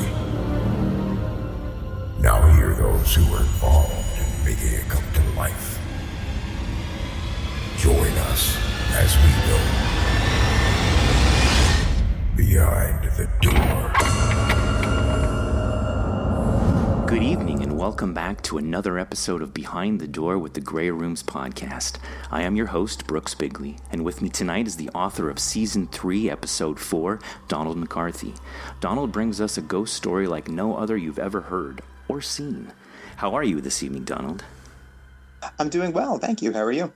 story. Now hear those who were involved in making it come to life. Join us as we go behind the door. Good evening and welcome back to another episode of Behind the Door with the Grey Rooms podcast. I am your host, Brooks Bigley, and with me tonight is the author of Season 3, Episode 4, Donald McCarthy. Donald brings us a ghost story like no other you've ever heard or seen. How are you this evening, Donald? I'm doing well, thank you. How are you?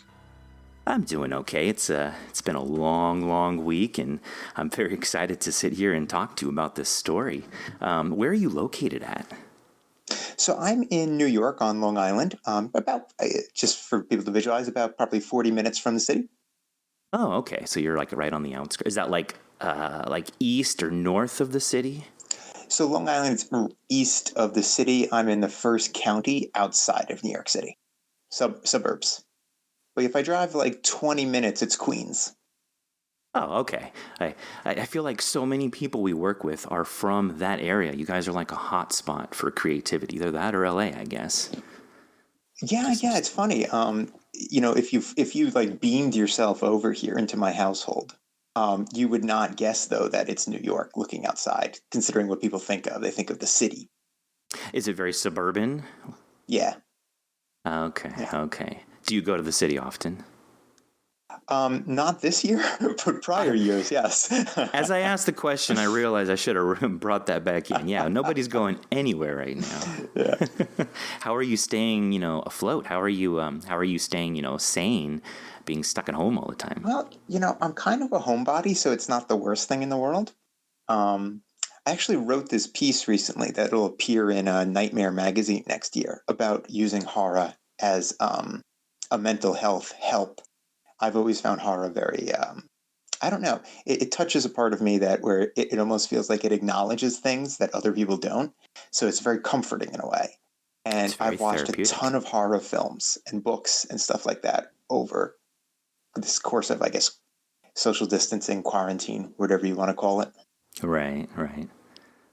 I'm doing okay. It's been a long week, and I'm very excited to sit here and talk to you about this story. Where are you located at? So I'm in New York on Long Island, just for people to visualize, about probably 40 minutes from the city. Oh, okay. So you're like right on the outskirts. Is that like east or north of the city? So Long Island's east of the city. I'm in the first county outside of New York City, suburbs. But if I drive like 20 minutes, it's Queens. Oh, okay. I feel like so many people we work with are from that area. You guys are like a hot spot for creativity. Either that or LA, I guess. Yeah, it's funny. If you like beamed yourself over here into my household, you would not guess though that it's New York looking outside, considering what people think of. They think of the city. Is it very suburban? Yeah. Okay, Yeah. okay. Do you go to the city often? Not this year, but prior years, yes. As I asked the question, I realized I should have brought that back in. Yeah, nobody's going anywhere right now. Yeah. How are you staying, afloat? How are you staying, sane, being stuck at home all the time? Well, I'm kind of a homebody, so it's not the worst thing in the world. I actually wrote this piece recently that'll appear in a Nightmare magazine next year about using horror as a mental health help. I've always found horror very, I don't know, it touches a part of me that where it almost feels like it acknowledges things that other people don't. So it's very comforting in a way. And I've watched a ton of horror films and books and stuff like that over this course of, I guess, social distancing, quarantine, whatever you want to call it. Right.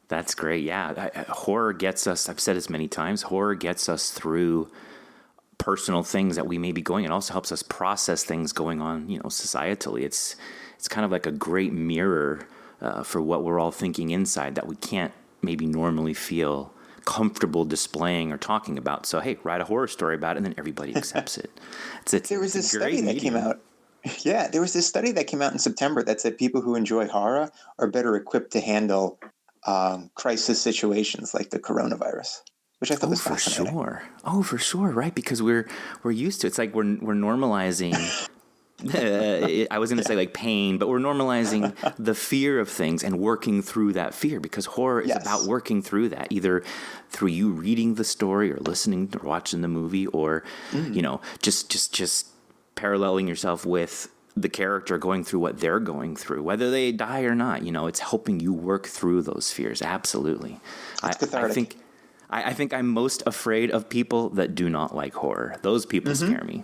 That's great. Yeah. Horror gets us, I've said this many times, horror gets us through personal things that we may be going. It also helps us process things going on, societally. It's kind of like a great mirror for what we're all thinking inside that we can't maybe normally feel comfortable displaying or talking about. So, hey, write a horror story about it, and then everybody accepts it. There was this study that came out. Yeah, there was this study that came out in September that said people who enjoy horror are better equipped to handle crisis situations like the coronavirus, which I thought was fascinating. For sure, right? Because we're used to it. It's like we're normalizing. I was going to say like pain, but we're normalizing the fear of things and working through that fear, because horror is about working through that, either through you reading the story or listening or watching the movie, or just paralleling yourself with the character going through what they're going through, whether they die or not. It's helping you work through those fears. Absolutely. It's cathartic. I think I'm most afraid of people that do not like horror. Those people scare me.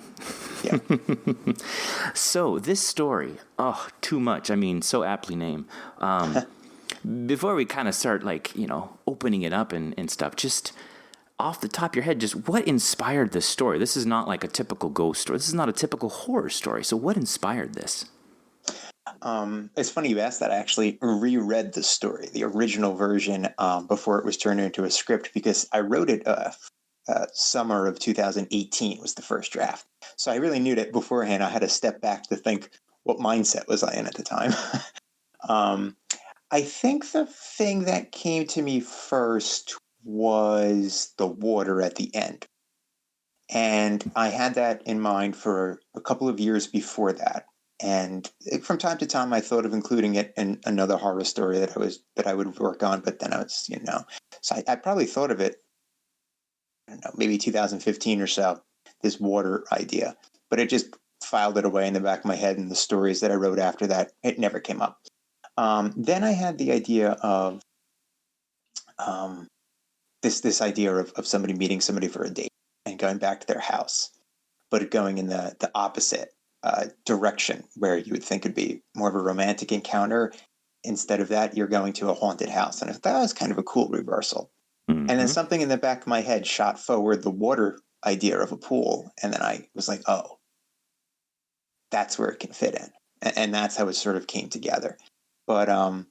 Yeah. So this story, too much. I mean, so aptly named. Before we kind of start, opening it up and stuff, just off the top of your head, just what inspired this story? This is not like a typical ghost story. This is not a typical horror story. So what inspired this? It's funny you asked that. I actually reread the story, the original version, before it was turned into a script, because I wrote it summer of 2018 was the first draft. So I really knew that beforehand. I had to step back to think, what mindset was I in at the time? I think the thing that came to me first was the water at the end. And I had that in mind for a couple of years before that. And from time to time, I thought of including it in another horror story that I would work on. But then I was, so I probably thought of it, I don't know, maybe 2015 or so, this water idea. But it just filed it away in the back of my head, and the stories that I wrote after that, it never came up. Then I had the idea of this idea of somebody meeting somebody for a date and going back to their house, but going in the opposite direction, where you would think it'd be more of a romantic encounter, instead of that, you're going to a haunted house. And I thought that was kind of a cool reversal. Mm-hmm. And then something in the back of my head shot forward the water idea of a pool. And then I was like, oh, that's where it can fit in. And that's how it sort of came together. But I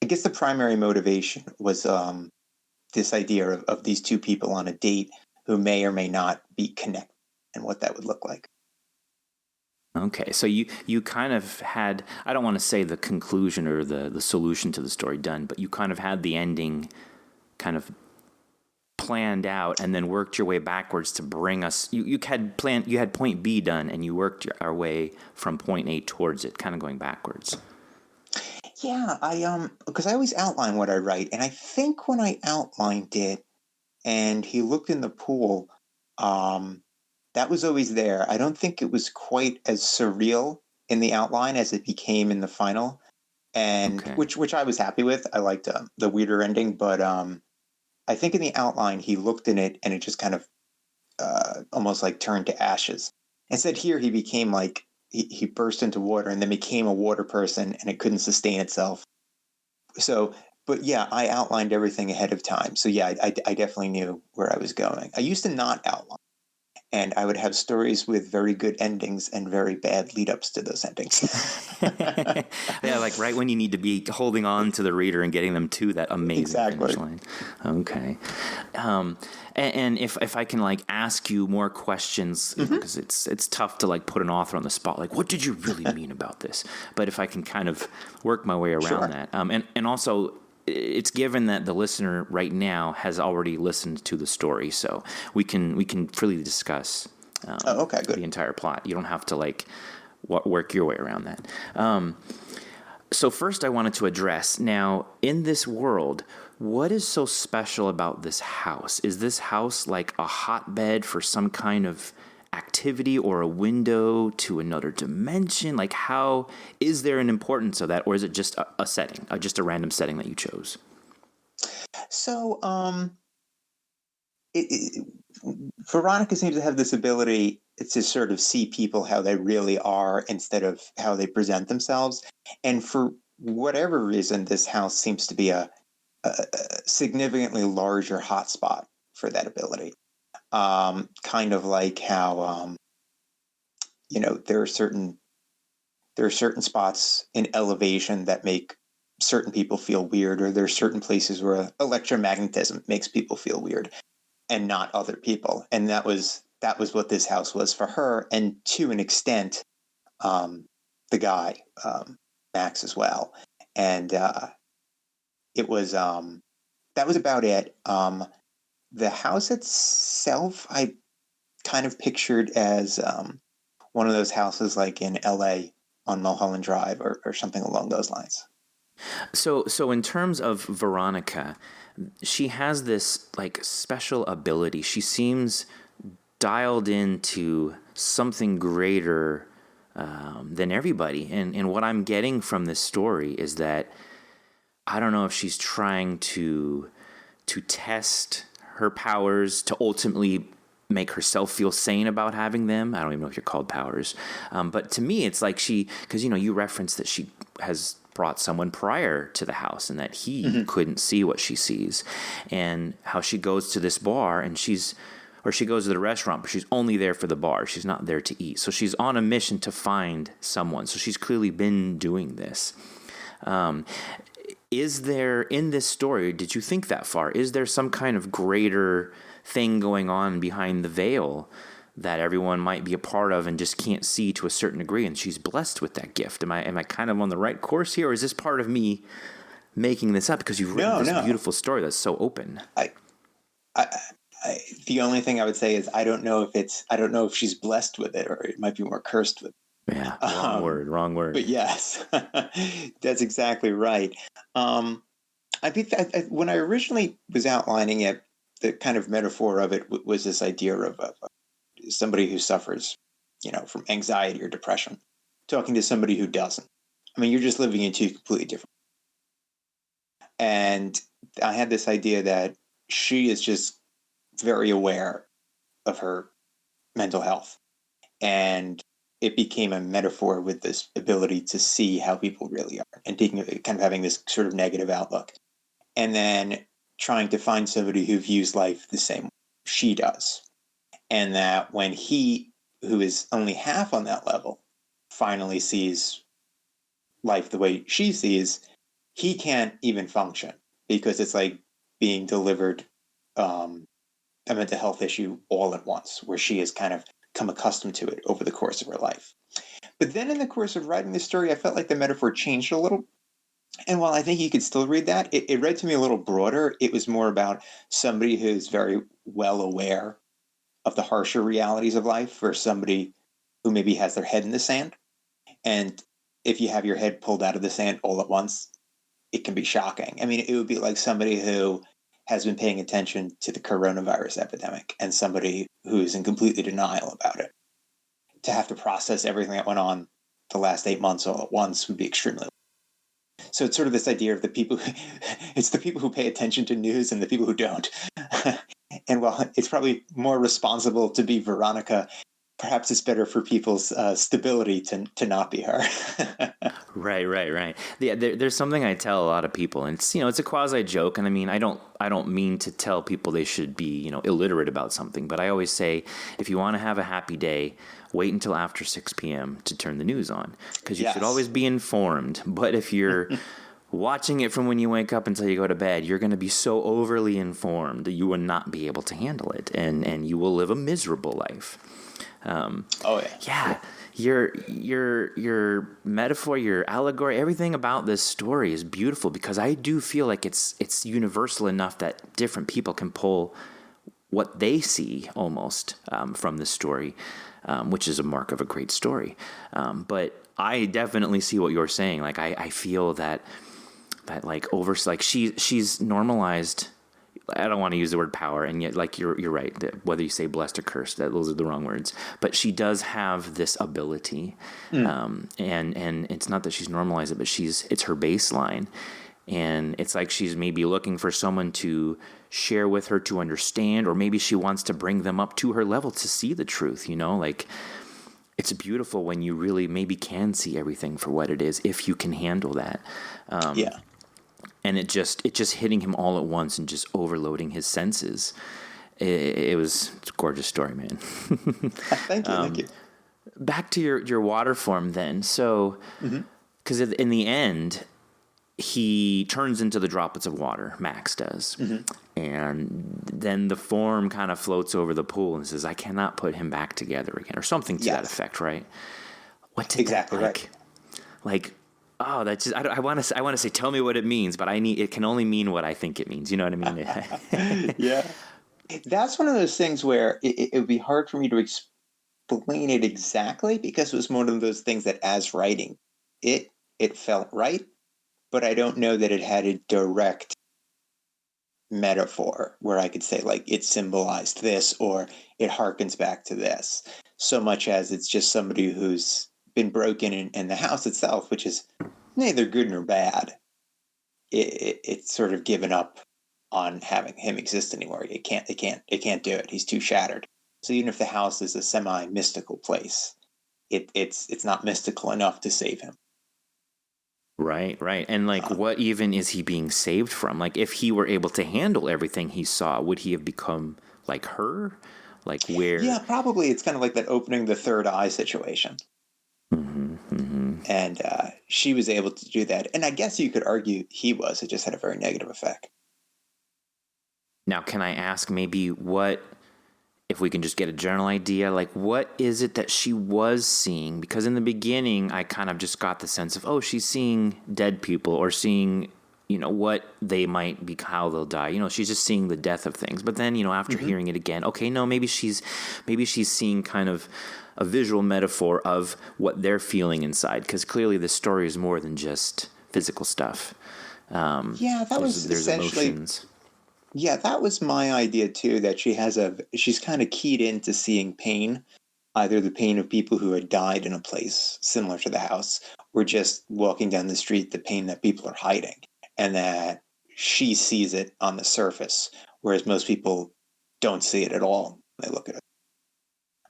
guess the primary motivation was this idea of these two people on a date who may or may not be connected and what that would look like. Okay, so you kind of had, I don't want to say the conclusion or the solution to the story done, but you kind of had the ending kind of planned out and then worked your way backwards to bring us, you had point B done and you worked our way from point A towards it, kind of going backwards. Yeah, because I always outline what I write, and I think when I outlined it and he looked in the pool, that was always there. I don't think it was quite as surreal in the outline as it became in the final, and Okay. which I was happy with. I liked the weirder ending, but I think in the outline he looked in it and it just kind of almost like turned to ashes. Instead, here he became like he burst into water and then became a water person, and it couldn't sustain itself. So, but yeah, I outlined everything ahead of time. So yeah, I definitely knew where I was going. I used to not outline, and I would have stories with very good endings and very bad lead-ups to those endings. Yeah, like right when you need to be holding on to the reader and getting them to that amazing finish line. Okay. And if I can like ask you more questions, because it's tough to like put an author on the spot, like what did you really mean about this? But if I can kind of work my way around that, and also it's given that the listener right now has already listened to the story, so we can freely discuss good. the entire plot. You don't have to like work your way around that. So first I wanted to address, now, in this world, what is so special about this house? Is this house like a hotbed for some kind of activity or a window to another dimension? Like, how is there an importance of that, or is it just a setting, just a random setting that you chose? So, Veronica seems to have this ability to sort of see people how they really are instead of how they present themselves. And for whatever reason, this house seems to be a significantly larger hotspot for that ability. Kind of like how, there are certain spots in elevation that make certain people feel weird, or there are certain places where electromagnetism makes people feel weird and not other people. And that was what this house was for her. And to an extent, the guy, Max, as well. And it was, that was about it. The house itself, I kind of pictured as one of those houses like in LA on Mulholland Drive or something along those lines. So in terms of Veronica, she has this like special ability. She seems dialed into something greater than everybody. And what I'm getting from this story is that I don't know if she's trying to test her powers to ultimately make herself feel sane about having them. I don't even know if you're called powers. But to me, it's like because you referenced that she has brought someone prior to the house and that he couldn't see what she sees, and how she goes to this bar and she goes to the restaurant, but she's only there for the bar. She's not there to eat. So she's on a mission to find someone. So she's clearly been doing this. Is there, in this story, did you think that far? Is there some kind of greater thing going on behind the veil that everyone might be a part of and just can't see to a certain degree, and she's blessed with that gift? Am I kind of on the right course here, or is this part of me making this up because you've written this beautiful story that's so open? The only thing I would say is I don't know if she's blessed with it, or it might be more cursed with it. Yeah, wrong word. But yes, that's exactly right. I think when I originally was outlining it, the kind of metaphor of it was this idea of somebody who suffers, from anxiety or depression, talking to somebody who doesn't. I mean, you're just living in two completely different. And I had this idea that she is just very aware of her mental health, and it became a metaphor with this ability to see how people really are and taking kind of having this sort of negative outlook. And then trying to find somebody who views life the same way she does. And that when he, who is only half on that level, finally sees life the way she sees, he can't even function because it's like being delivered a mental health issue all at once, where she has kind of come accustomed to it over the course of her life. But then in the course of writing this story, I felt like the metaphor changed a little. And while I think you could still read that, it read to me a little broader. It was more about somebody who's very well aware of the harsher realities of life versus somebody who maybe has their head in the sand. And if you have your head pulled out of the sand all at once, it can be shocking. I mean, it would be like somebody who has been paying attention to the coronavirus epidemic and somebody who's in completely denial about it. To have to process everything that went on the last 8 months all at once would be extremely. So it's sort of this idea of the people, it's the people who pay attention to news and the people who don't. And while it's probably more responsible to be Veronica, perhaps it's better for people's stability to not be her. Right. Yeah, there's something I tell a lot of people, and it's, it's a quasi joke, and I mean, I don't mean to tell people they should be, illiterate about something, but I always say, if you want to have a happy day, wait until after 6 p.m. to turn the news on, because you should always be informed. But if you're watching it from when you wake up until you go to bed, you're going to be so overly informed that you will not be able to handle it, and you will live a miserable life. Yeah. Your metaphor, your allegory, everything about this story is beautiful, because I do feel like it's universal enough that different people can pull what they see almost from this story, which is a mark of a great story. But I definitely see what you're saying. Like I feel that like she's normalized. I don't want to use the word power, and yet, like you're right. Whether you say blessed or cursed, those are the wrong words. But she does have this ability, and it's not that she's normalized it, but it's her baseline, and it's like she's maybe looking for someone to share with her, to understand, or maybe she wants to bring them up to her level to see the truth. Like it's beautiful when you really maybe can see everything for what it is, if you can handle that. And it just hitting him all at once and just overloading his senses. It's a gorgeous story, man. Thank you. Back to your water form then. So, because in the end, he turns into the droplets of water, Max does. And then the form kind of floats over the pool and says, I cannot put him back together again, or something to that effect, right? What did exactly that, like, oh, that's just, I want to say, tell me what it means, but it can only mean what I think it means. You know what I mean? Yeah. That's one of those things where it would be hard for me to explain it exactly, because it was one of those things that, as writing, it felt right, but I don't know that it had a direct metaphor where I could say, like, it symbolized this or it harkens back to this, so much as it's just somebody who's been broken in the house itself, which is neither good nor bad. It's sort of given up on having him exist anymore. It can't do it. He's too shattered. So even if the house is a semi-mystical place, it's not mystical enough to save him. Right. And like, what even is he being saved from? Like, if he were able to handle everything he saw, would he have become like her? Like, where? Yeah, probably. It's kind of like that opening the third eye situation. And she was able to do that. And I guess you could argue he was. It just had a very negative effect. Now, can I ask maybe if we can just get a general idea, like, what is it that she was seeing? Because in the beginning, I kind of just got the sense of, she's seeing dead people, or seeing, what they might be, how they'll die. She's just seeing the death of things. But then, after hearing it again, okay, no, maybe she's seeing kind of a visual metaphor of what they're feeling inside, because clearly this story is more than just physical stuff. There's essentially emotions. Yeah, that was my idea too, that she's kind of keyed into seeing pain, either the pain of people who had died in a place similar to the house, or just walking down the street, the pain that people are hiding, and that she sees it on the surface, whereas most people don't see it at all when they look at it.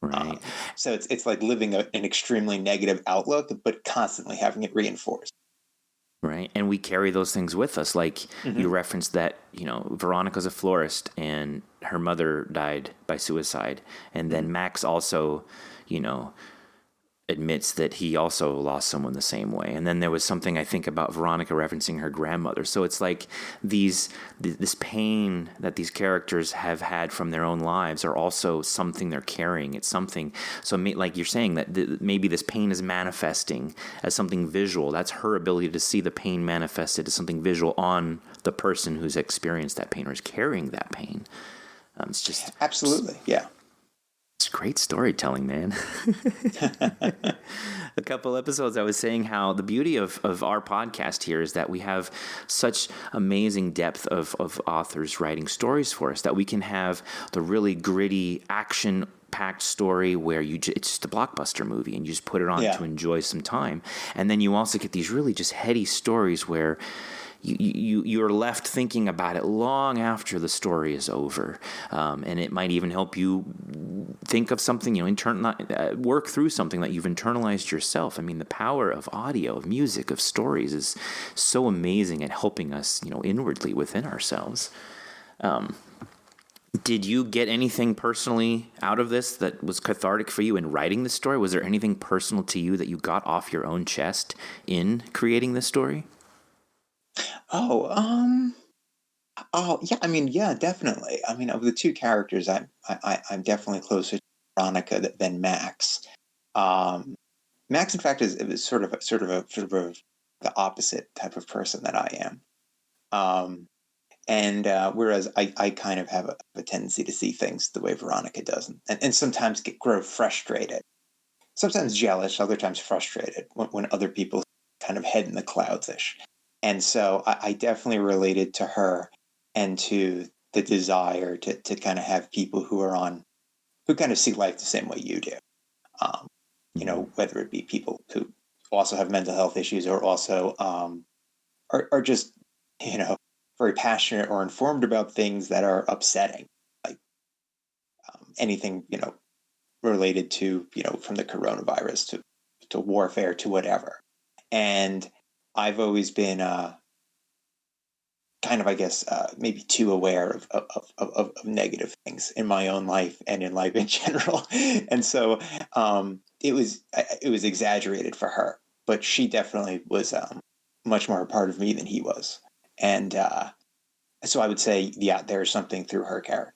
Right. So it's like living an extremely negative outlook, but constantly having it reinforced. Right. And we carry those things with us. Like you referenced that, Veronica's a florist and her mother died by suicide. And then Max also, admits that he also lost someone the same way. And then there was something I think about Veronica referencing her grandmother. So it's like this pain that these characters have had from their own lives are also something they're carrying. It's something. So like you're saying that maybe this pain is manifesting as something visual. That's her ability to see the pain manifested as something visual on the person who's experienced that pain or is carrying that pain. It's just absolutely, yeah. It's great storytelling, man. A couple episodes I was saying how the beauty of our podcast here is that we have such amazing depth of authors writing stories for us that we can have the really gritty action-packed story where it's just a blockbuster movie and you just put it on to enjoy some time. And then you also get these really just heady stories where you're left thinking about it long after the story is over, and it might even help you think of something, work through something that you've internalized yourself. I mean, the power of audio, of music, of stories is so amazing at helping us, inwardly within ourselves. Did you get anything personally out of this that was cathartic for you in writing the story? Was there anything personal to you that you got off your own chest in creating this story? Yeah. I mean, yeah, definitely. I mean, of the two characters, I'm definitely closer to Veronica than Max. Max, in fact, is sort of the opposite type of person that I am. Whereas I kind of have a tendency to see things the way Veronica does, and sometimes grow frustrated, sometimes jealous, other times frustrated when other people kind of head in the clouds-ish. And so I definitely related to her and to the desire to kind of have people who kind of see life the same way you do. Whether it be people who also have mental health issues or also are just, very passionate or informed about things that are upsetting, like anything, related to, from the coronavirus to warfare to whatever. And I've always been kind of, I guess, maybe too aware of negative things in my own life and in life in general. And so it was exaggerated for her, but she definitely was much more a part of me than he was. And so I would say, yeah, there's something through her character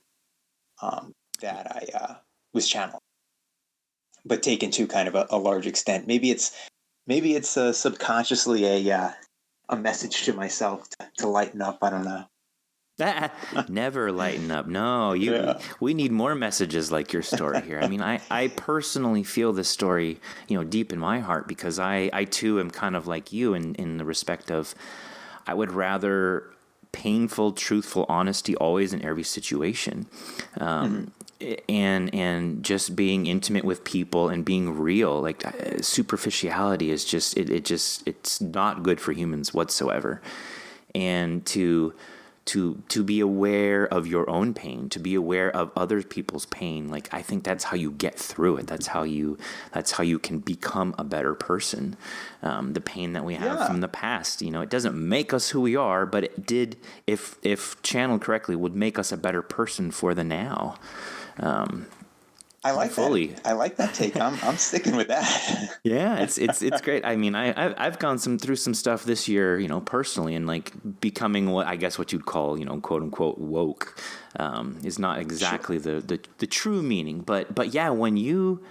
that I was channeled, but taken to kind of a large extent. Maybe it's subconsciously a message to myself to lighten up. I don't know. Never lighten up. No, we need more messages like your story here. I mean, I personally feel this story, deep in my heart, because I too am kind of like you in the respect of I would rather painful, truthful honesty always in every situation. And just being intimate with people and being real. Like superficiality is just it's not good for humans whatsoever. And to be aware of your own pain, to be aware of other people's pain, like I think that's how you get through it. That's how you can become a better person. The pain that we have from the past, it doesn't make us who we are, but it did, if channeled correctly, would make us a better person for the now. I like that. I like that take. I'm sticking with that. Yeah, it's great. I mean, I've gone through some stuff this year, personally, and like becoming what you'd call, quote unquote woke, is not exactly the true meaning, but yeah, when you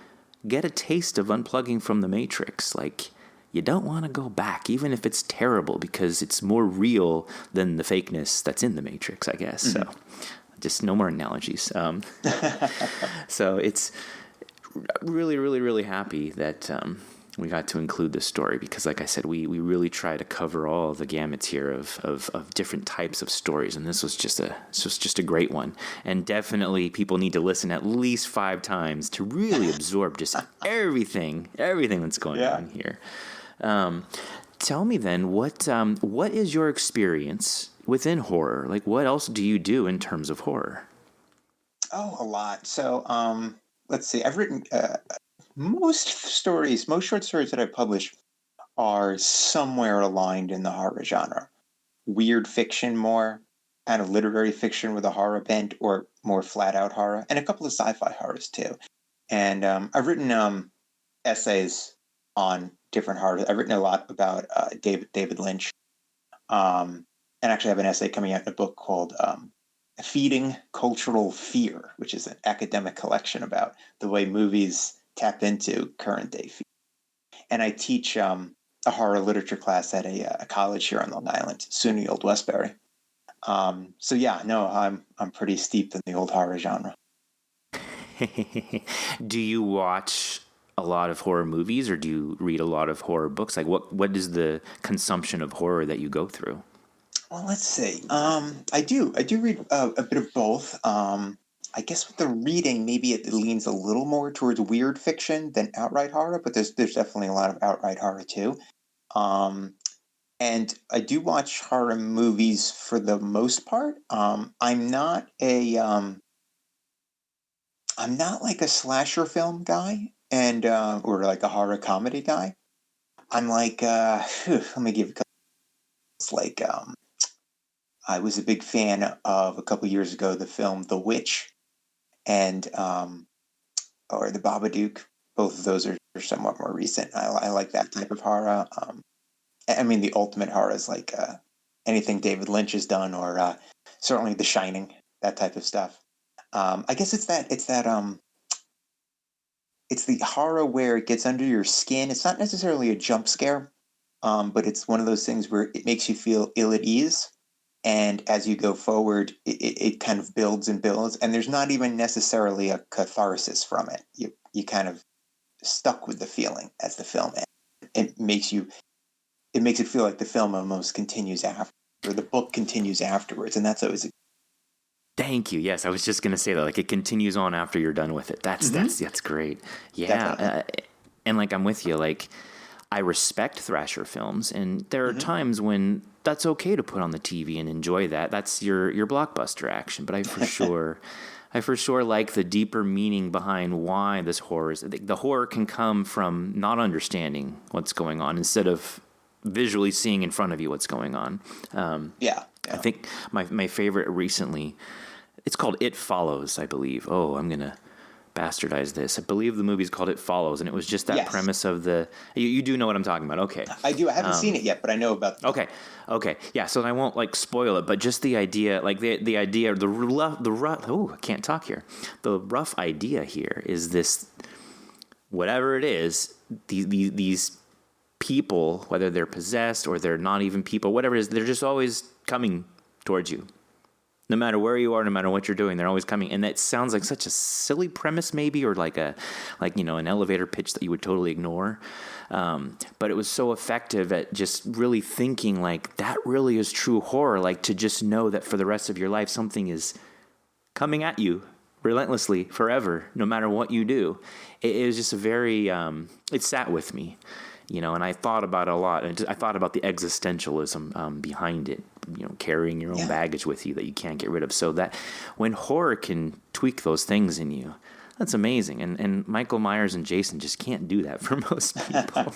get a taste of unplugging from the Matrix, like you don't want to go back, even if it's terrible, because it's more real than the fakeness that's in the Matrix, I guess. So. Just no more analogies. So it's really, really, really happy that we got to include this story because, like I said, we really try to cover all the gamuts here of different types of stories, and this was just a great one. And definitely, people need to listen at least 5 times to really absorb just everything that's going on here. Tell me then, what is your experience within horror? Like, what else do you do in terms of horror? Oh, a lot. So, let's see. I've written most short stories that I publish are somewhere aligned in the horror genre. Weird fiction more, kind of literary fiction with a horror bent, or more flat out horror, and a couple of sci-fi horrors too. And I've written essays on different horrors. I've written a lot about David Lynch, and actually have an essay coming out in a book called Feeding Cultural Fear, which is an academic collection about the way movies tap into current day fear. And I teach a horror literature class at a college here on Long Island, SUNY Old Westbury. So yeah, no, I'm pretty steeped in the old horror genre. Do you watch a lot of horror movies, or do you read a lot of horror books? Like, what is the consumption of horror that you go through? Well, let's see. I do read a bit of both. I guess with the reading, maybe it leans a little more towards weird fiction than outright horror, but there's definitely a lot of outright horror too. And I do watch horror movies for the most part. I'm not like a slasher film guy, and or like a horror comedy guy. I'm like, let me give a couple. It's like, I was a big fan of a couple years ago the film The Witch, and or The Babadook. Both of those are somewhat more recent. I like that type of horror. I mean, the ultimate horror is like anything David Lynch has done, or certainly The Shining, that type of stuff. I guess it's the horror where it gets under your skin. It's not necessarily a jump scare, but it's one of those things where it makes you feel ill at ease. And as you go forward, it kind of builds and builds, and there's not even necessarily a catharsis from it. You kind of stuck with the feeling as the film ends. It makes it feel like the film almost continues after, or the book continues afterwards, and that's always. Thank you. Yes, I was just gonna say that. Like, it continues on after you're done with it. That's great. Yeah, and like, I'm with you. Like, I respect thrasher films, and there are times when that's okay to put on the TV and enjoy that. That's your blockbuster action. But I for sure like the deeper meaning behind why this horror is. The horror can come from not understanding what's going on instead of visually seeing in front of you what's going on. Yeah. I think my favorite recently, it's called It Follows, I believe. Oh, I'm going to bastardize this. I believe the movie's called It Follows, and it was just that premise of the... You do know what I'm talking about. Okay. I do. I haven't seen it yet, but I know about the... Okay. Yeah, so I won't, like, spoil it, but just the idea, like, the idea, the rough... Oh, I can't talk here. The rough idea here is this... Whatever it is, these people, whether they're possessed or they're not even people, whatever it is, they're just always coming towards you. No matter where you are, no matter what you're doing, they're always coming. And that sounds like such a silly premise, maybe, or like an elevator pitch that you would totally ignore. But it was so effective at just really thinking, like, that really is true horror. Like, to just know that for the rest of your life, something is coming at you relentlessly forever, no matter what you do. It was just a very, it sat with me. And I thought about it a lot. I thought about the existentialism behind it, carrying your own baggage with you that you can't get rid of. So that when horror can tweak those things in you, that's amazing. And Michael Myers and Jason just can't do that for most people.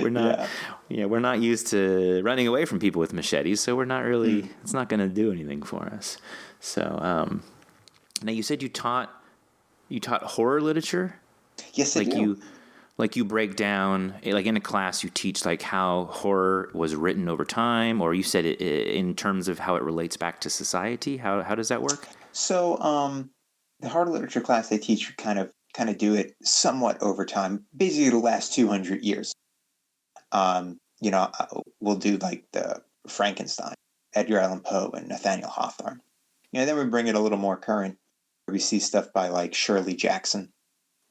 We're not used to running away from people with machetes, so we're not really, it's not going to do anything for us. So now you said you taught horror literature? Yes, I do. Like, you break down, like, in a class, you teach, like, how horror was written over time, or you said it in terms of how it relates back to society. How does that work? So, the horror literature class I teach kind of do it somewhat over time, basically the last 200 years. We'll do like the Frankenstein, Edgar Allan Poe, and Nathaniel Hawthorne. Then we bring it a little more current. We see stuff by like Shirley Jackson.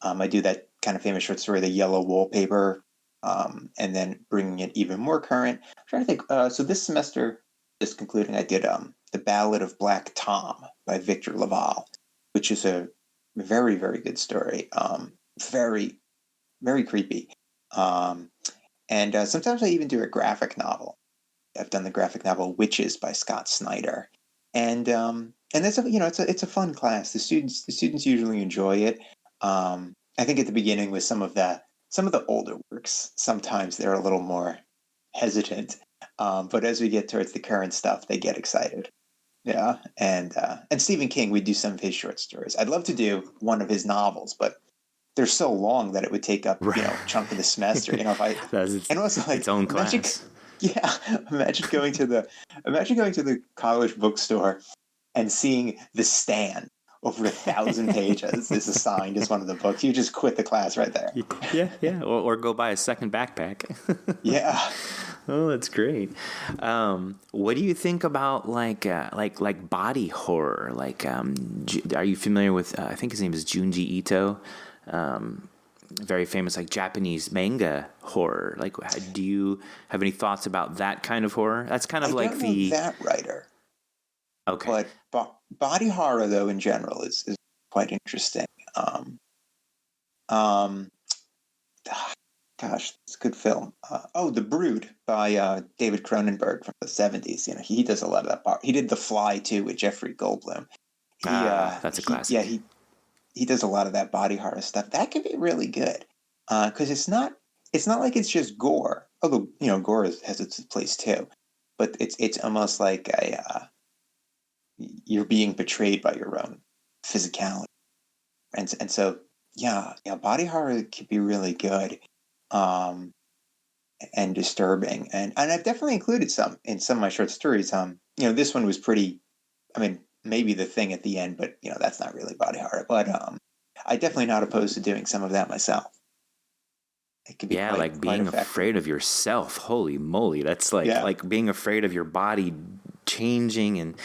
I do that kind of famous short story, The Yellow Wallpaper, and then bringing it even more current. I'm trying to think. So this semester, just concluding, I did The Ballad of Black Tom by Victor Laval, which is a very, very good story. Very, very creepy. And sometimes I even do a graphic novel. I've done the graphic novel Witches by Scott Snyder. And that's it's a fun class. The students usually enjoy it. I think at the beginning with some of the older works, sometimes they're a little more hesitant. But as we get towards the current stuff, they get excited. Yeah, and Stephen King, we do some of his short stories. I'd love to do one of his novels, but they're so long that it would take up Right. a chunk of the semester. If I That's and also like its own imagine, class. yeah, imagine going to the college bookstore and seeing The Stand over 1,000 pages is assigned as one of the books. You just quit the class right there. Yeah. Or go buy a second backpack. Yeah. Oh, that's great. What do you think about like body horror? Are you familiar with? I think his name is Junji Ito. Very famous like Japanese manga horror. Like, do you have any thoughts about that kind of horror? That's kind of I like don't know that writer. Okay. But body horror, though, in general, is quite interesting. Gosh, it's a good film. The Brood by David Cronenberg from the 70s. He does a lot of that part. He did The Fly too with Jeffrey Goldblum. That's a classic. He does a lot of that body horror stuff. That can be really good because it's not like it's just gore. Although gore has its place too, but it's almost like you're being betrayed by your own physicality, and so body horror can be really good. And disturbing, and I've definitely included some in some of my short stories. This one was pretty. I mean, maybe the thing at the end, but that's not really body horror. But I definitely not opposed to doing some of that myself. It could be like being afraid of yourself. Holy moly, that's like being afraid of your body changing, and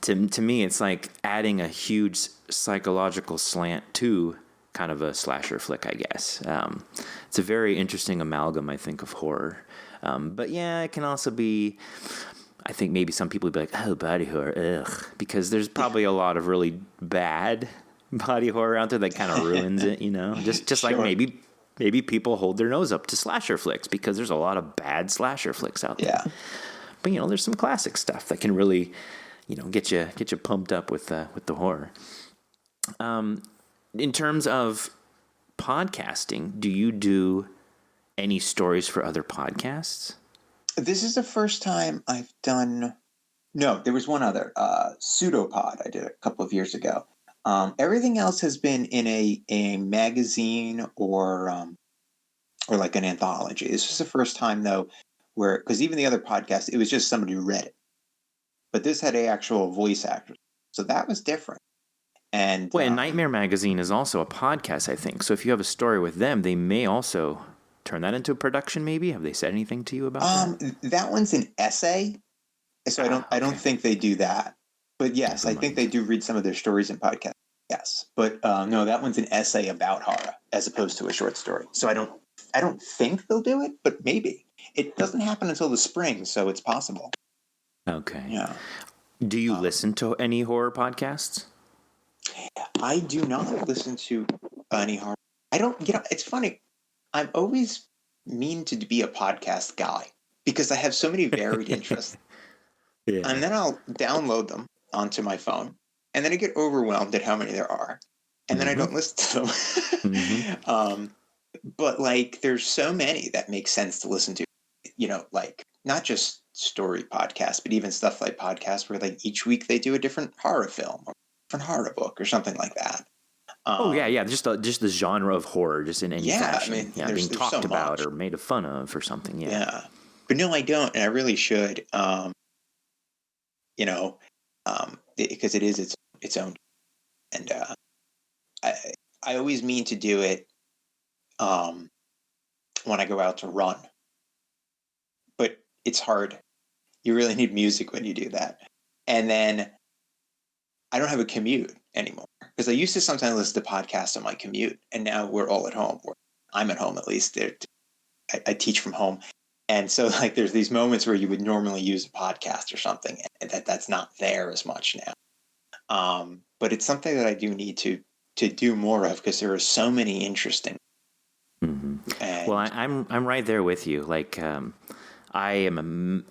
to me, it's like adding a huge psychological slant to kind of a slasher flick, I guess. It's a very interesting amalgam, I think, of horror. But yeah, it can also be, I think maybe some people would be like, oh, body horror, ugh. Because there's probably a lot of really bad body horror out there that kind of ruins it, Just sure. Like maybe people hold their nose up to slasher flicks because there's a lot of bad slasher flicks out there. Yeah. But, there's some classic stuff that can really, get you pumped up with the horror. In terms of podcasting, do you do any stories for other podcasts? This is the first time I've done. No, there was one other pseudopod I did a couple of years ago. Everything else has been in a magazine or like an anthology. This was the first time though, because even the other podcast, it was just somebody who read it, but this had an actual voice actor, so that was different. And Nightmare Magazine is also a podcast, I think. So if you have a story with them, they may also turn that into a production. Maybe have they said anything to you about that? That one's an essay, so I don't think they do that. But yes, I think they do read some of their stories in podcasts. Yes, but no, that one's an essay about horror as opposed to a short story. So I don't think they'll do it, but maybe. It doesn't happen until the spring, so it's possible. Okay. Yeah. Do you listen to any horror podcasts? I do not listen to any horror. I don't, it's funny. I'm always mean to be a podcast guy because I have so many varied interests. Yeah. And then I'll download them onto my phone, and then I get overwhelmed at how many there are, and then I don't listen to them. But like, there's so many that make sense to listen to, like not just story podcasts, but even stuff like podcasts where like each week they do a different horror film or different horror book or something like that. Just the genre of horror, just in any fashion. I mean, being talked so about or made fun of or something. Yeah. But no, I don't, and I really should. Because it is its own, and I always mean to do it when I go out to run, but it's hard. You really need music when you do that, and then I don't have a commute anymore because I used to sometimes listen to podcasts on my commute, and now we're all at home. I'm at home, at least. I teach from home. And so like there's these moments where you would normally use a podcast or something, and that's not there as much now. But it's something that I do need to do more of because there are so many interesting. Mm-hmm. Well, I'm right there with you. Like I am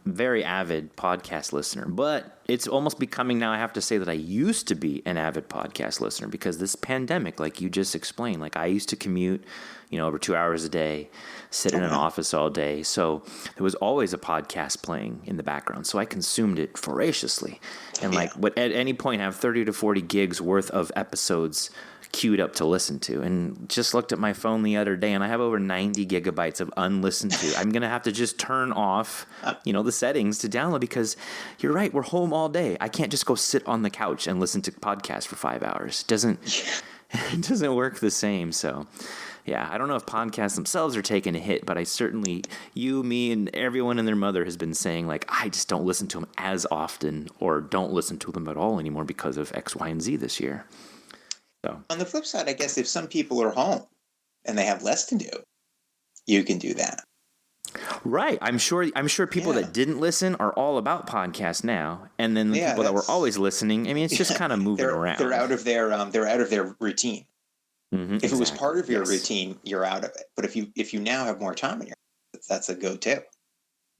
a very avid podcast listener, but it's almost becoming now, I have to say that I used to be an avid podcast listener because this pandemic, like you just explained, like I used to commute, over 2 hours a day, sit in an office all day. So there was always a podcast playing in the background. So I consumed it voraciously. And at any point have 30 to 40 gigs worth of episodes queued up to listen to, and just looked at my phone the other day and I have over 90 gigabytes of unlistened to. I'm going to have to just turn off, the settings to download, because you're right. We're home all day. I can't just go sit on the couch and listen to podcasts for 5 hours. It doesn't work the same. So yeah, I don't know if podcasts themselves are taking a hit, but I certainly, you, me, and everyone and their mother has been saying, like, I just don't listen to them as often or don't listen to them at all anymore because of X, Y, and Z this year. So on the flip side, I guess if some people are home and they have less to do, you can do that. Right. I'm sure people that didn't listen are all about podcasts now. And then the people that were always listening, I mean, it's just kind of moving around. They're out of their routine. Mm-hmm, if it was part of your routine, you're out of it. But if you now have more time in your life, that's a go-to.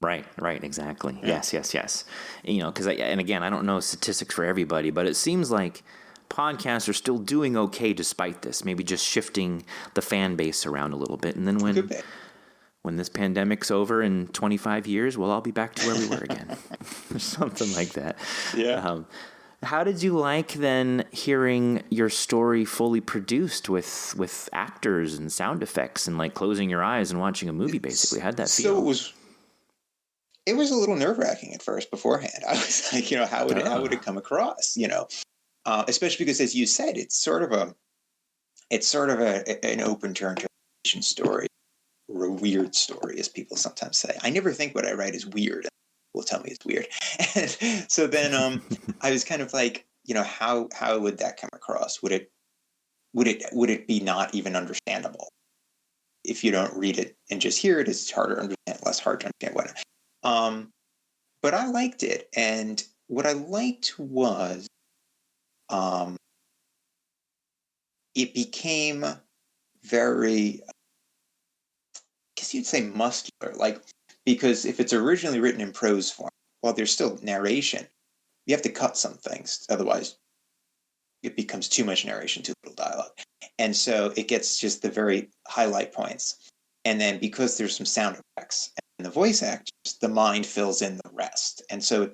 Right, exactly. Yeah. Yes. Because and again, I don't know statistics for everybody, but it seems like podcasts are still doing okay despite this. Maybe just shifting the fan base around a little bit, and then when this pandemic's over in 25 years, we'll all be back to where we were again, or something like that. Yeah. How did you like then hearing your story fully produced with actors and sound effects and like closing your eyes and watching a movie? Basically, how'd that feel? So it was a little nerve-wracking at first beforehand. I was like, how would it come across? Especially because, as you said, it's sort of an open to interpretation story, or a weird story, as people sometimes say. I never think what I write is weird. Will tell me it's weird. And so then I was kind of like, how would that come across? Would it be not even understandable? If you don't read it and just hear it, it's harder to understand, less hard to understand. But I liked it. And what I liked was it became very, I guess you'd say muscular, because if it's originally written in prose form, while there's still narration, you have to cut some things. Otherwise, it becomes too much narration, too little dialogue. And so it gets just the very highlight points. And then because there's some sound effects and the voice actors, the mind fills in the rest. And so it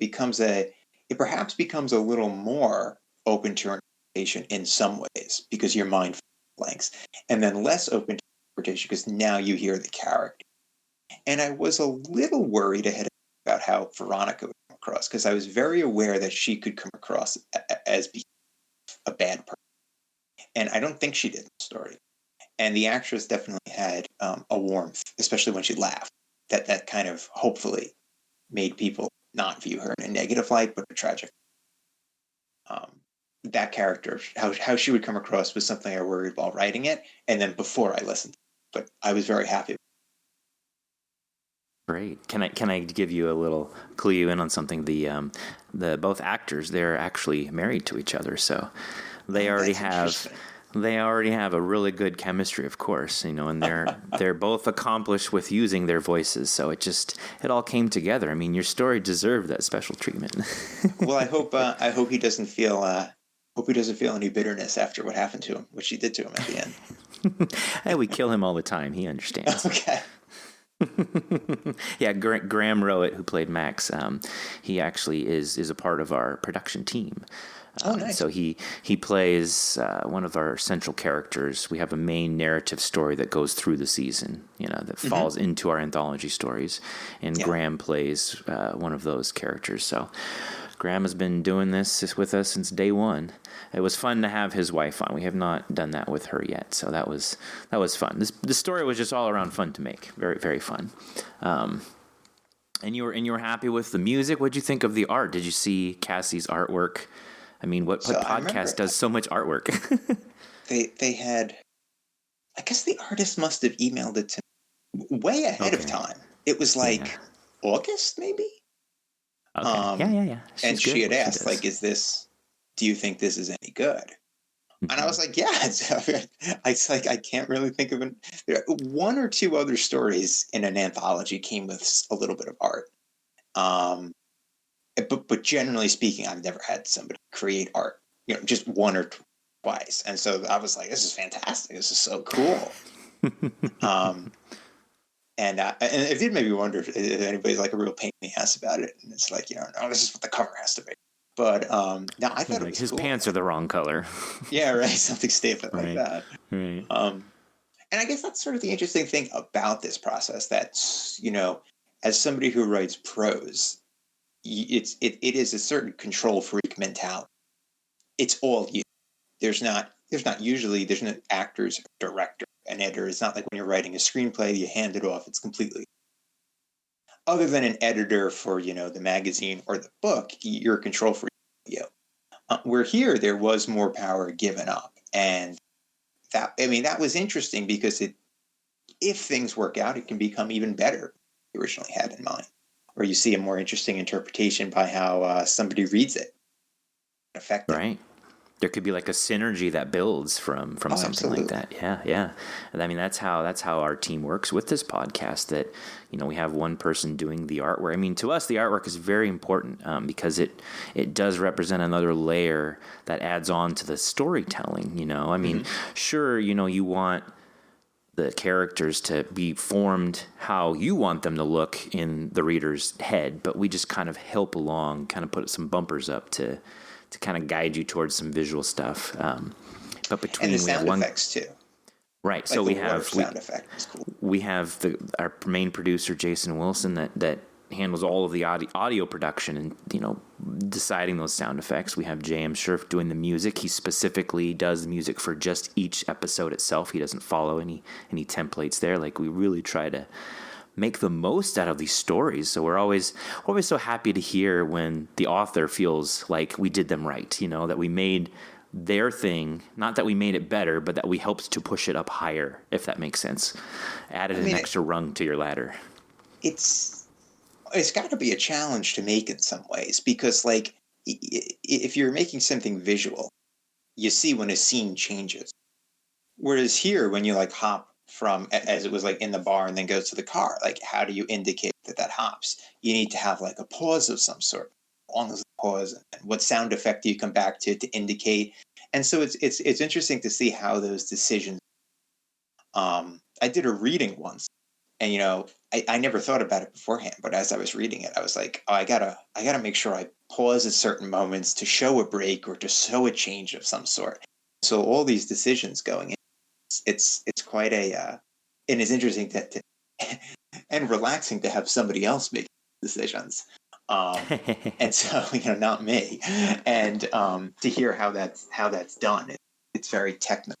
perhaps becomes a little more open to interpretation in some ways, because your mind blanks, and then less open to interpretation because now you hear the character. And I was a little worried ahead about how Veronica would come across, because I was very aware that she could come across as being a bad person. And I don't think she did in the story. And the actress definitely had a warmth, especially when she laughed, that kind of hopefully made people not view her in a negative light, but a tragic. That character, how she would come across, was something I worried while writing it, and then before I listened. But I was very happy. Great. Can I give you a little clue you in on something? The both actors, they're actually married to each other, so they already have a really good chemistry, of course, and they're both accomplished with using their voices. So it all came together. I mean, your story deserved that special treatment. Well, I hope he doesn't feel any bitterness after what happened to him, what she did to him at the end. Hey, we kill him all the time. He understands. Okay. Yeah, Graham Rowett, who played Max, he actually is a part of our production team. Oh, nice. So he plays one of our central characters. We have a main narrative story that goes through the season, that falls into our anthology stories, and Graham plays one of those characters. So Graham has been doing this with us since day one. It was fun to have his wife on. We have not done that with her yet, so that was fun. This story was just all around fun to make. Very, very fun. And you were happy with the music. What did you think of the art? Did you see Cassie's artwork? I mean, what podcast does so much artwork? They had, I guess the artist must have emailed it to me way ahead of time. It was August, maybe? Okay. Yeah. And she had asked, do you think this is any good? Mm-hmm. And I was like, yeah. I can't really think of it. One or two other stories in an anthology came with a little bit of art. but generally speaking, I've never had somebody create art, just one or twice. And so I was like, this is fantastic. This is so cool. And it did make me wonder if anybody's like a real pain in the ass about it. And it's like, no, this is what the cover has to be. But no, I thought it was his cool. pants are the wrong color. Yeah, right. Something stupid like that. Right. And I guess that's sort of the interesting thing about this process. That's, as somebody who writes prose, it is a certain control freak mentality. It's all you. There's no actors, director, an editor. It's not like when you're writing a screenplay, you hand it off. It's completely. Other than an editor for, the magazine or the book, you're a control freak. Where here, there was more power given up. And that was interesting because if things work out, it can become even better than you originally had in mind. Or you see a more interesting interpretation by how somebody reads it. Effective. Right. There could be like a synergy that builds from something absolutely. like that. Yeah. And I mean, that's how our team works with this podcast, that, we have one person doing the artwork. I mean, to us, the artwork is very important because it does represent another layer that adds on to the storytelling, I mean, sure, you want the characters to be formed how you want them to look in the reader's head, but we just kind of help along, kind of put some bumpers up to kind of guide you towards some visual stuff. But between and the sound effects too. Right. Like so we have sound effect is cool. We have our main producer Jason Wilson that handles all of the audio production and deciding those sound effects. We have J.M. Scherf doing the music. He specifically does the music for just each episode itself. He doesn't follow any templates there. Like, we really try to make the most out of these stories. So we're always so happy to hear when the author feels like we did them right, that we made their thing, not that we made it better, but that we helped to push it up higher, if that makes sense. Added an extra rung to your ladder. It's got to be a challenge to make in some ways, because like if you're making something visual, you see when a scene changes. Whereas here, when you like hop from, as it was like in the bar and then goes to the car, like how do you indicate that hops? You need to have like a pause of some sort. How long is the pause, and what sound effect do you come back to indicate? And so it's interesting to see how those decisions. I did a reading once, and I never thought about it beforehand, but as I was reading it, I was like, oh, I gotta make sure I pause at certain moments to show a break or to show a change of some sort. So all these decisions going in, it's quite and it's interesting to and relaxing to have somebody else make decisions. And so, not me. And to hear how that's done, it's very technical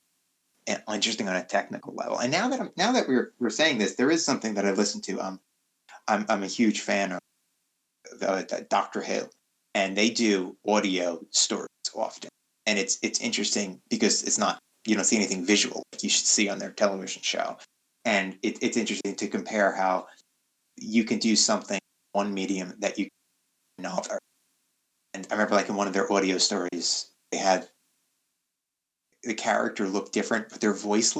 and interesting on a technical level. And now that we're saying this, there is something that I've listened to. I'm a huge fan of Dr. Hill, and they do audio stories often. And it's interesting because it's not, you don't see anything visual like you should see on their television show. And it's interesting to compare how you can do something one medium that you another. And I remember, like, in one of their audio stories, they had the character looked different, but their voice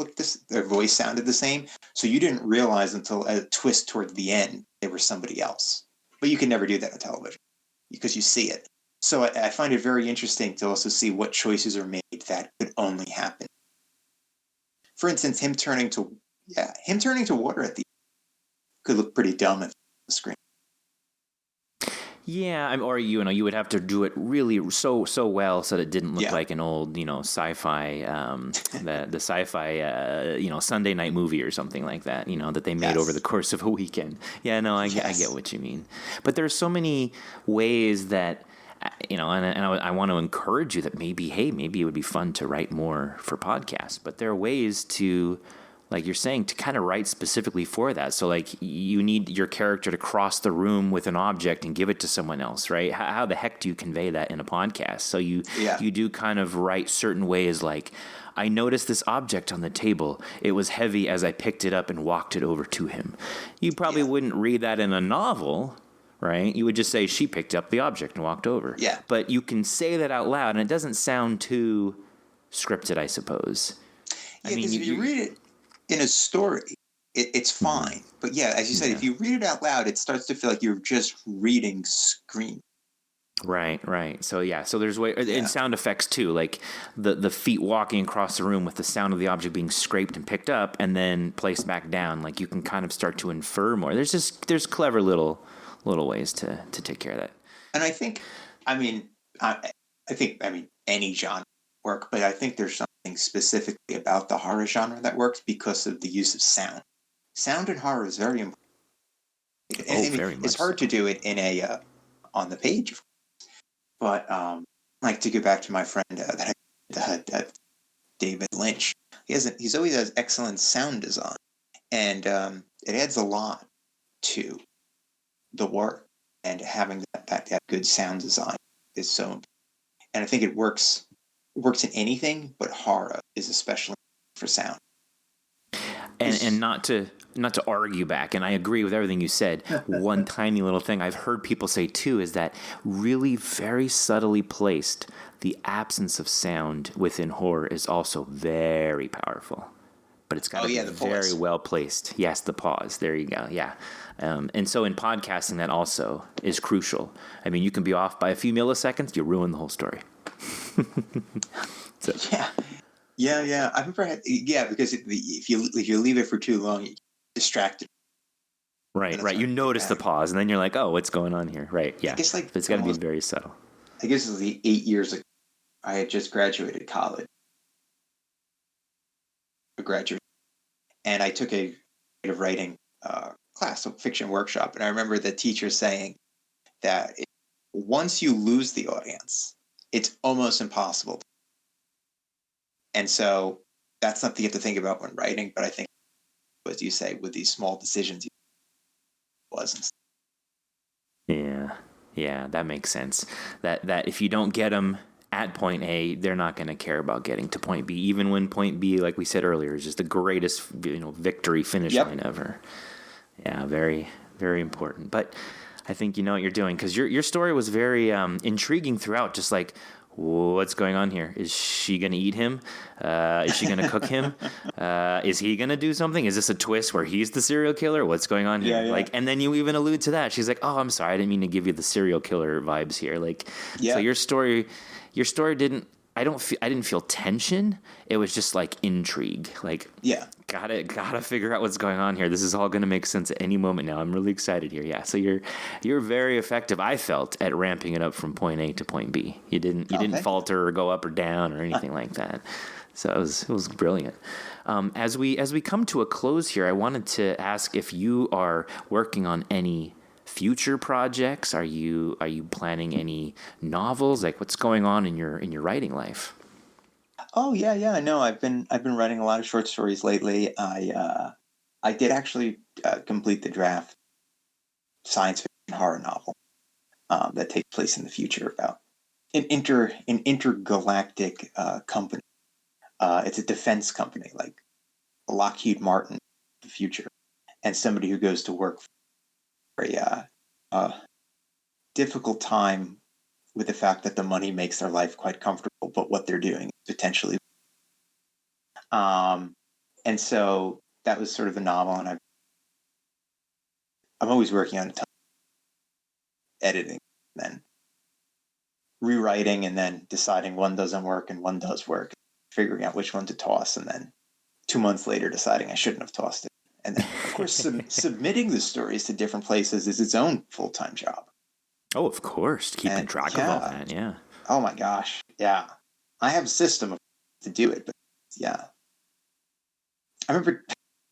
sounded the same. So you didn't realize until a twist toward the end they were somebody else. But you can never do that on television because you see it. So I find it very interesting to also see what choices are made that could only happen. For instance, him turning to water at the end could look pretty dumb at the screen. Yeah, or you would have to do it really so well so that it didn't look like an old sci-fi the sci-fi Sunday night movie or something like that that they made over the course of a weekend. Yeah, no, I get what you mean. But there's so many ways that and I want to encourage you that maybe it would be fun to write more for podcasts. But there are ways to, like you're saying, to kind of write specifically for that. So, like, you need your character to cross the room with an object and give it to someone else, right? How the heck do you convey that in a podcast? So you do kind of write certain ways, like, I noticed this object on the table. It was heavy as I picked it up and walked it over to him. You probably wouldn't read that in a novel, right? You would just say, she picked up the object and walked over. Yeah. But you can say that out loud, and it doesn't sound too scripted, I suppose. Yeah, because if you read it in a story, it's fine. But yeah, as you said, if you read it out loud, it starts to feel like you're just reading screen. Right. So yeah, so there's way and sound effects too, like the feet walking across the room with the sound of the object being scraped and picked up and then placed back down. Like you can kind of start to infer more. There's clever little ways to take care of that. And I think, any genre work, but I think there's something specifically about the horror genre that works because of the use of sound. Sound in horror is very important. Very much. It's hard to do it in a on the page, but like to go back to my friend David Lynch. He's always has excellent sound design, and it adds a lot to the work. And having that good sound design is so important. And I think it works in anything, but horror is especially for sound. And not to argue back, and I agree with everything you said. One tiny little thing I've heard people say too is that really very subtly placed, the absence of sound within horror is also very powerful. But it's got to be very well placed. Yes, the pause. There you go. Yeah. And so in podcasting, that also is crucial. I mean, you can be off by a few milliseconds, you ruin the whole story. So. Yeah. I remember. Because if you leave it for too long, you get distracted. Right. You notice the pause, and then you're like, "Oh, what's going on here?" Right? Yeah. I guess it's got to be very subtle. I guess it was 8 years ago. I had just graduated college. And I took a creative writing class, a fiction workshop, and I remember the teacher saying that once you lose the audience, it's almost impossible. And so that's something you have to think about when writing. But I think, as you say, with these small decisions, Yeah, that makes sense. That if you don't get them at point A, they're not going to care about getting to point B, even when point B, like we said earlier, is just the greatest victory finish line ever. Yeah, very, very important. But I think you know what you're doing, because your story was very intriguing throughout. Just like, what's going on here? Is she going to eat him? Is she going to cook him? Is he going to do something? Is this a twist where he's the serial killer? What's going on here? Yeah. Like, and then you even allude to that. She's like, "Oh, I'm sorry, I didn't mean to give you the serial killer vibes here." Like, so your story didn't. I didn't feel tension. It was just like intrigue. Like, gotta figure out what's going on here. This is all going to make sense at any moment now. I'm really excited here. Yeah. So you're very effective, I felt, at ramping it up from point A to point B. You didn't falter or go up or down or anything like that. So it was brilliant. As we come to a close here, I wanted to ask if you are working on any future projects. Are you planning any novels? Like, what's going on in your writing life? Oh yeah. No, I've been writing a lot of short stories lately. I did actually complete the draft science fiction horror novel that takes place in the future about an intergalactic company. It's a defense company like Lockheed Martin, the future, and somebody who goes to work for a difficult time with the fact that the money makes their life quite comfortable, but what they're doing is potentially. And so that was sort of a novel, and I'm always working on a ton of editing, and then rewriting, and then deciding one doesn't work and one does work, figuring out which one to toss, and then 2 months later deciding I shouldn't have tossed it. And then, of course, submitting the stories to different places is its own full-time job. Oh, of course. Keeping track of all that, yeah. Oh, my gosh, yeah. I have a system to do it, but yeah. I remember,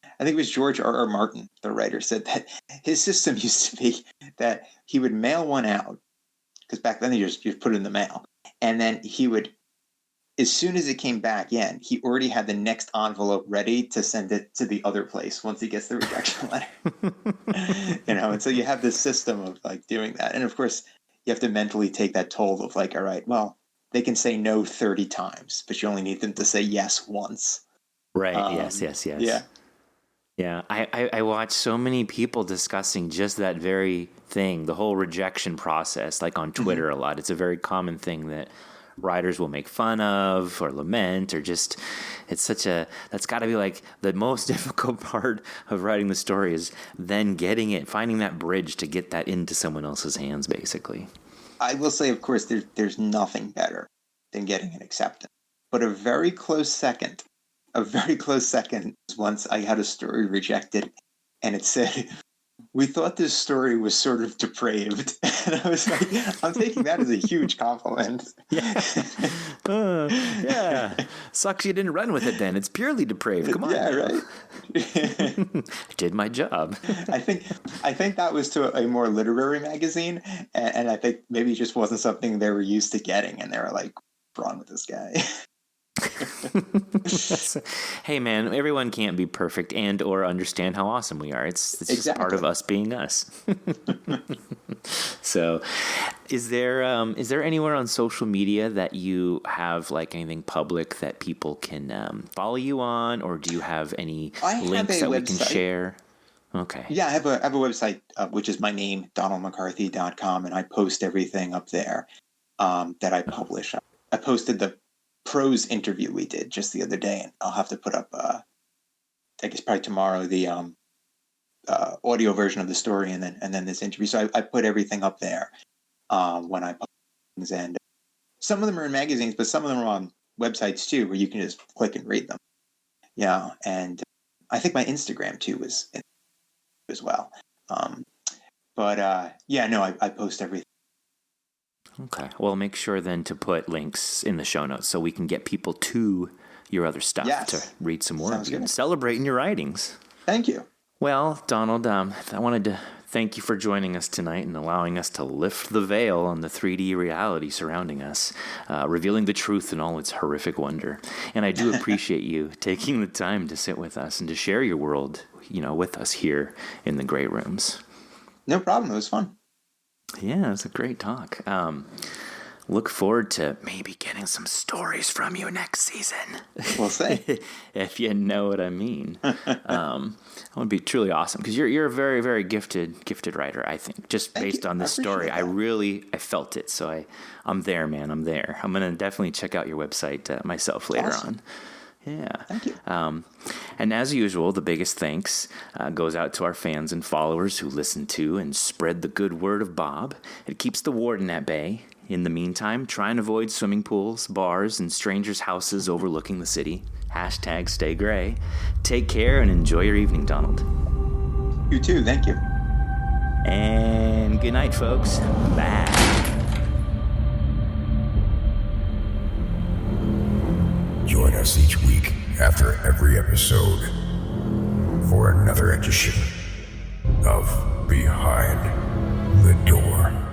I think it was George R.R. Martin, the writer, said that his system used to be that he would mail one out, because back then you put it in the mail, and then he would, as soon as it came back in, he already had the next envelope ready to send it to the other place once he gets the rejection letter. And so you have this system of like doing that. And of course, you have to mentally take that toll of like, all right, well, they can say no 30 times, but you only need them to say yes once. Right. Yes. Yeah. Yeah. I watch so many people discussing just that very thing, the whole rejection process, like on Twitter a lot. It's a very common thing that writers will make fun of or lament, or just, that's got to be like the most difficult part of writing the story, is then getting it, finding that bridge to get that into someone else's hands, basically. I will say, of course, there's nothing better than getting an acceptance. But a very close second was once I had a story rejected, and it said, "We thought this story was sort of depraved." And I was like, I'm taking that as a huge compliment. Yeah. Yeah. Sucks you didn't run with it then. It's purely depraved. Come on. Yeah, right. I did my job. I think that was to a more literary magazine, and I think maybe it just wasn't something they were used to getting, and they were like, "What's wrong with this guy?" Hey man, everyone can't be perfect and or understand how awesome we are. It's just part of us being us. So is there anywhere on social media that you have like anything public that people can follow you on, or do you have any links that we can share? Okay. Yeah, I have a website, which is my name, donaldmccarthy.com, and I post everything up there that I publish. I posted the prose interview we did just the other day, and I'll have to put up, I guess probably tomorrow, the audio version of the story, and then this interview. So I put everything up there when I publish things, and some of them are in magazines, but some of them are on websites too, where you can just click and read them. Yeah, and I think my Instagram too is in as well. I post everything. Okay. Well, make sure then to put links in the show notes so we can get people to your other stuff to read some more of you and celebrate in your writings. Thank you. Well, Donald, I wanted to thank you for joining us tonight and allowing us to lift the veil on the 3D reality surrounding us, revealing the truth in all its horrific wonder. And I do appreciate you taking the time to sit with us and to share your world, with us here in the Great Rooms. No problem. It was fun. Yeah, it was a great talk. Look forward to maybe getting some stories from you next season. We'll see. If you know what I mean. That would be truly awesome, because you're a very, very gifted writer, I think. Just based on this story, I felt it. So I'm there, man. I'm there. I'm going to definitely check out your website myself later on. Yeah. Thank you. And as usual, the biggest thanks goes out to our fans and followers who listen to and spread the good word of Bob. It keeps the warden at bay. In the meantime, try and avoid swimming pools, bars, and strangers' houses overlooking the city. #stay gray. Take care and enjoy your evening, Donald. You too. Thank you. And good night, folks. Bye. Join us each week after every episode for another edition of Behind the Door.